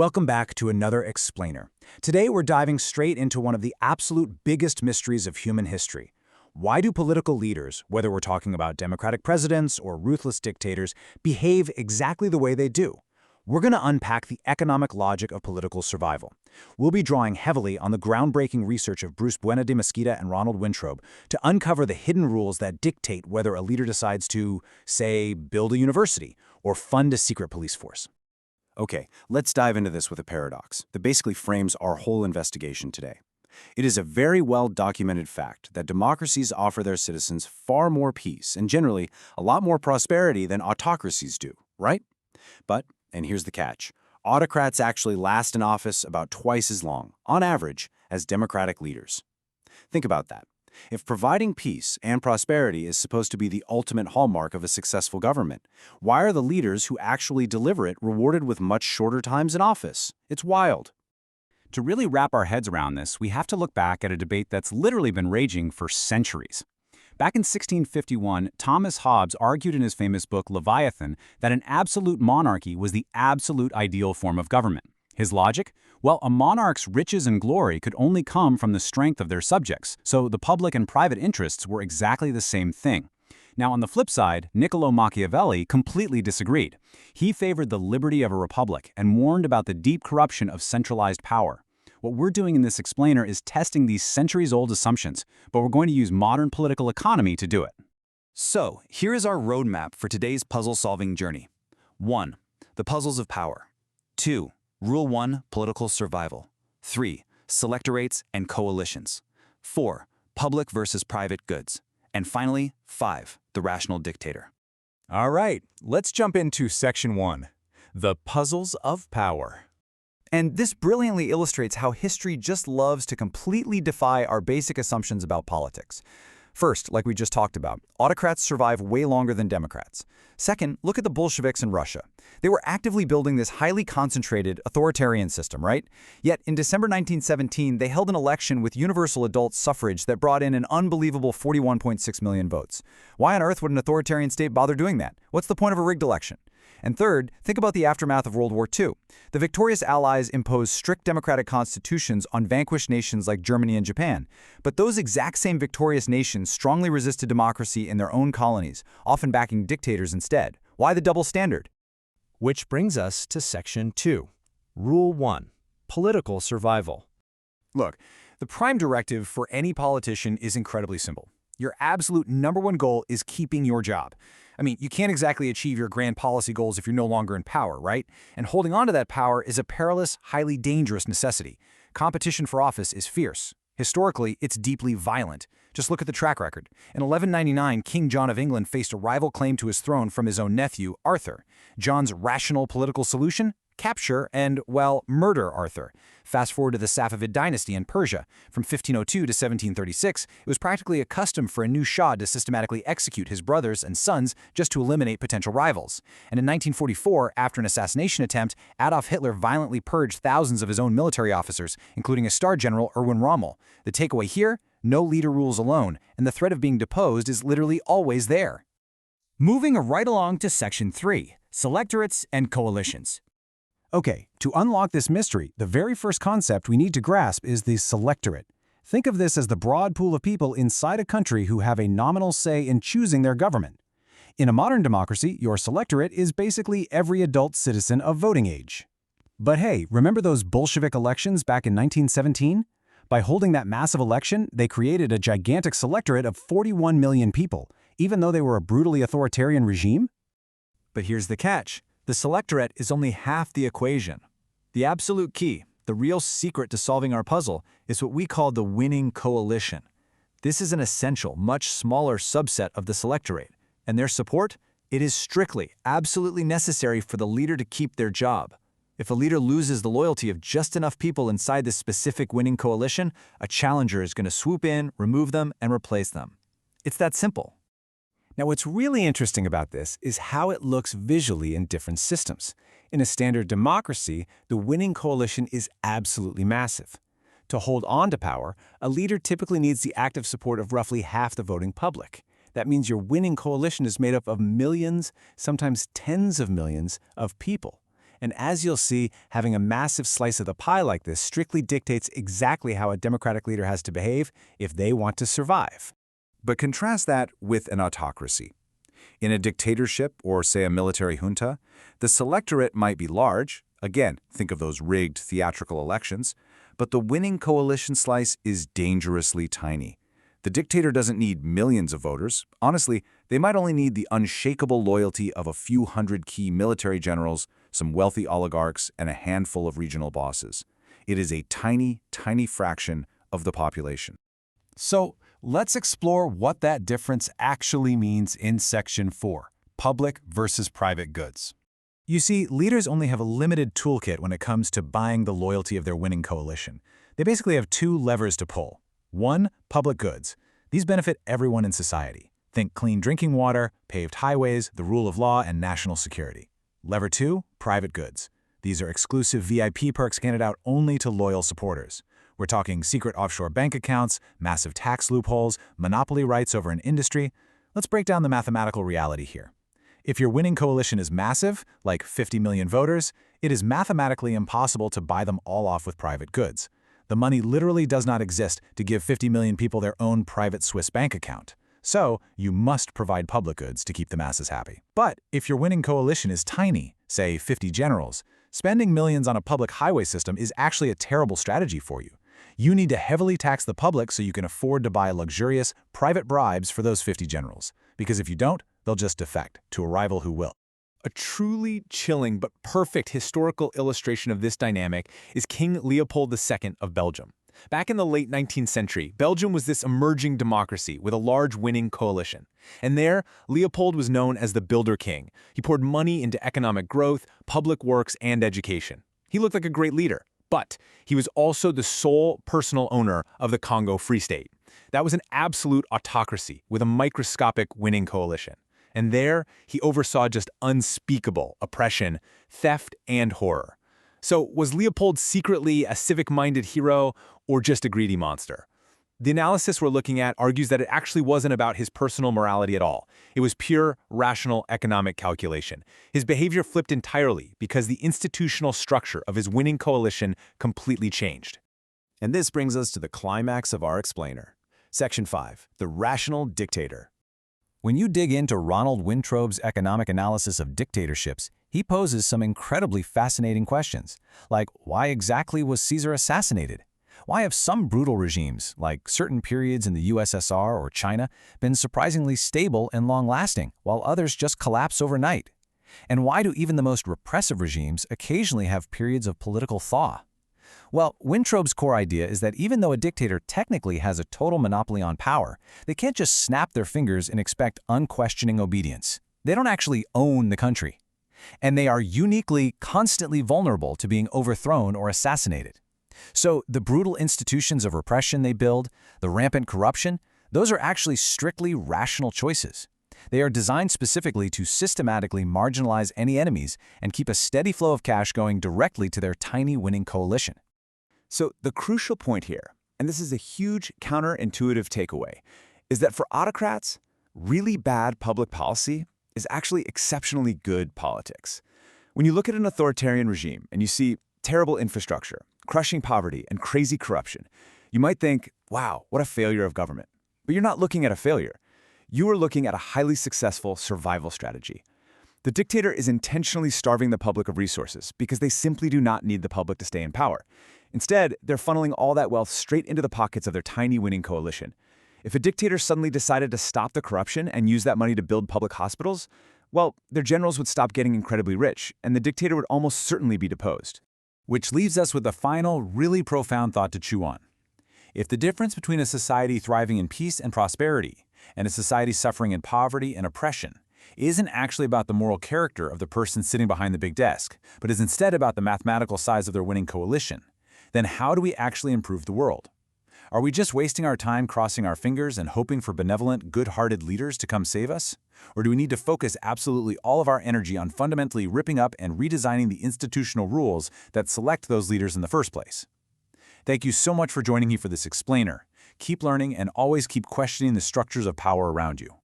Welcome back to another Explainer. Today we're diving straight into one of the absolute biggest mysteries of human history. Why do political leaders, whether we're talking about democratic presidents or ruthless dictators, behave exactly the way they do? We're going to unpack the economic logic of political survival. We'll be drawing heavily on the groundbreaking research of Bruce Buena de Mesquita and Ronald Wintrobe to uncover the hidden rules that dictate whether a leader decides to, say, build a university or fund a secret police force. Okay, let's dive into this with a paradox that basically frames our whole investigation today. It is a very well-documented fact that democracies offer their citizens far more peace and generally a lot more prosperity than autocracies do, right? But, and here's the catch, autocrats actually last in office about twice as long, on average, as democratic leaders. Think about that. If providing peace and prosperity is supposed to be the ultimate hallmark of a successful government, why are the leaders who actually deliver it rewarded with much shorter times in office? It's wild. To really wrap our heads around this, we have to look back at a debate that's literally been raging for centuries. Back in 1651, Thomas Hobbes argued in his famous book Leviathan that an absolute monarchy was the absolute ideal form of government. His logic? Well, a monarch's riches and glory could only come from the strength of their subjects, so the public and private interests were exactly the same thing. Now, on the flip side, Niccolò Machiavelli completely disagreed. He favored the liberty of a republic and warned about the deep corruption of centralized power. What we're doing in this explainer is testing these centuries-old assumptions, but we're going to use modern political economy to do it. So, here is our roadmap for today's puzzle-solving journey. 1. The puzzles of power. 2. Rule 1, political survival. 3, selectorates and coalitions. 4, public versus private goods. And finally, 5, the rational dictator. All right, let's jump into Section 1, the puzzles of power. And this brilliantly illustrates how history just loves to completely defy our basic assumptions about politics. First, like we just talked about, autocrats survive way longer than democrats. Second, look at the Bolsheviks in Russia. They were actively building this highly concentrated authoritarian system, right? Yet in December 1917, they held an election with universal adult suffrage that brought in an unbelievable 41.6 million votes. Why on earth would an authoritarian state bother doing that? What's the point of a rigged election? And third, think about the aftermath of World War II. The victorious Allies imposed strict democratic constitutions on vanquished nations like Germany and Japan. But those exact same victorious nations strongly resisted democracy in their own colonies, often backing dictators instead. Why the double standard? Which brings us to Section 2, Rule 1, political survival. Look, the prime directive for any politician is incredibly simple. Your absolute #1 goal is keeping your job. I mean, you can't exactly achieve your grand policy goals if you're no longer in power, right? And holding on to that power is a perilous, highly dangerous necessity. Competition for office is fierce. Historically, it's deeply violent. Just look at the track record. In 1199, King John of England faced a rival claim to his throne from his own nephew, Arthur. John's rational political solution? Capture and, well, murder Arthur. Fast forward to the Safavid dynasty in Persia. From 1502 to 1736, it was practically a custom for a new Shah to systematically execute his brothers and sons just to eliminate potential rivals. And in 1944, after an assassination attempt, Adolf Hitler violently purged thousands of his own military officers, including his star general Erwin Rommel. The takeaway here? No leader rules alone, and the threat of being deposed is literally always there. Moving right along to Section 3, selectorates and coalitions. Okay, to unlock this mystery, the very first concept we need to grasp is the selectorate. Think of this as the broad pool of people inside a country who have a nominal say in choosing their government. In a modern democracy, your selectorate is basically every adult citizen of voting age. But hey, remember those Bolshevik elections back in 1917? By holding that massive election, they created a gigantic selectorate of 41 million people, even though they were a brutally authoritarian regime? But here's the catch. The selectorate is only half the equation. The absolute key, the real secret to solving our puzzle, is what we call the winning coalition. This is an essential, much smaller subset of the selectorate, and their support? It is strictly, absolutely necessary for the leader to keep their job. If a leader loses the loyalty of just enough people inside this specific winning coalition, a challenger is going to swoop in, remove them, and replace them. It's that simple. Now, what's really interesting about this is how it looks visually in different systems. In a standard democracy, the winning coalition is absolutely massive. To hold on to power, a leader typically needs the active support of roughly half the voting public. That means your winning coalition is made up of millions, sometimes tens of millions, of people. And as you'll see, having a massive slice of the pie like this strictly dictates exactly how a democratic leader has to behave if they want to survive. But contrast that with an autocracy. In a dictatorship or, say, a military junta, the selectorate might be large. Again, think of those rigged theatrical elections. But the winning coalition slice is dangerously tiny. The dictator doesn't need millions of voters. Honestly, they might only need the unshakable loyalty of a few hundred key military generals, some wealthy oligarchs, and a handful of regional bosses. It is a tiny, tiny fraction of the population. So let's explore what that difference actually means in Section 4, public versus private goods. You see, leaders only have a limited toolkit when it comes to buying the loyalty of their winning coalition. They basically have two levers to pull. One, public goods. These benefit everyone in society. Think clean drinking water, paved highways, the rule of law, and national security. Lever 2, private goods. These are exclusive VIP perks handed out only to loyal supporters. We're talking secret offshore bank accounts, massive tax loopholes, monopoly rights over an industry. Let's break down the mathematical reality here. If your winning coalition is massive, like 50 million voters, it is mathematically impossible to buy them all off with private goods. The money literally does not exist to give 50 million people their own private Swiss bank account. So, you must provide public goods to keep the masses happy. But if your winning coalition is tiny, say 50 generals, spending millions on a public highway system is actually a terrible strategy for you. You need to heavily tax the public so you can afford to buy luxurious, private bribes for those 50 generals. Because if you don't, they'll just defect to a rival who will. A truly chilling but perfect historical illustration of this dynamic is King Leopold II of Belgium. Back in the late 19th century, Belgium was this emerging democracy with a large winning coalition. And there, Leopold was known as the Builder King. He poured money into economic growth, public works, and education. He looked like a great leader, but he was also the sole personal owner of the Congo Free State. That was an absolute autocracy with a microscopic winning coalition. And there, he oversaw just unspeakable oppression, theft, and horror. So was Leopold secretly a civic-minded hero or just a greedy monster? The analysis we're looking at argues that it actually wasn't about his personal morality at all. It was pure, rational economic calculation. His behavior flipped entirely because the institutional structure of his winning coalition completely changed. And this brings us to the climax of our explainer. Section 5, the rational dictator. When you dig into Ronald Wintrobe's economic analysis of dictatorships, he poses some incredibly fascinating questions, like why exactly was Caesar assassinated? Why have some brutal regimes, like certain periods in the USSR or China, been surprisingly stable and long-lasting, while others just collapse overnight? And why do even the most repressive regimes occasionally have periods of political thaw? Well, Wintrobe's core idea is that even though a dictator technically has a total monopoly on power, they can't just snap their fingers and expect unquestioning obedience. They don't actually own the country. And they are uniquely, constantly vulnerable to being overthrown or assassinated. So the brutal institutions of repression they build, the rampant corruption, those are actually strictly rational choices. They are designed specifically to systematically marginalize any enemies and keep a steady flow of cash going directly to their tiny winning coalition. So the crucial point here, and this is a huge counterintuitive takeaway, is that for autocrats, really bad public policy is actually exceptionally good politics. When you look at an authoritarian regime and you see terrible infrastructure, crushing poverty, and crazy corruption, you might think, wow, what a failure of government. But you're not looking at a failure. You are looking at a highly successful survival strategy. The dictator is intentionally starving the public of resources because they simply do not need the public to stay in power. Instead, they're funneling all that wealth straight into the pockets of their tiny winning coalition. If a dictator suddenly decided to stop the corruption and use that money to build public hospitals, well, their generals would stop getting incredibly rich, and the dictator would almost certainly be deposed. Which leaves us with a final, really profound thought to chew on. If the difference between a society thriving in peace and prosperity and a society suffering in poverty and oppression isn't actually about the moral character of the person sitting behind the big desk, but is instead about the mathematical size of their winning coalition, then how do we actually improve the world? Are we just wasting our time crossing our fingers and hoping for benevolent, good-hearted leaders to come save us? Or do we need to focus absolutely all of our energy on fundamentally ripping up and redesigning the institutional rules that select those leaders in the first place? Thank you so much for joining me for this explainer. Keep learning and always keep questioning the structures of power around you.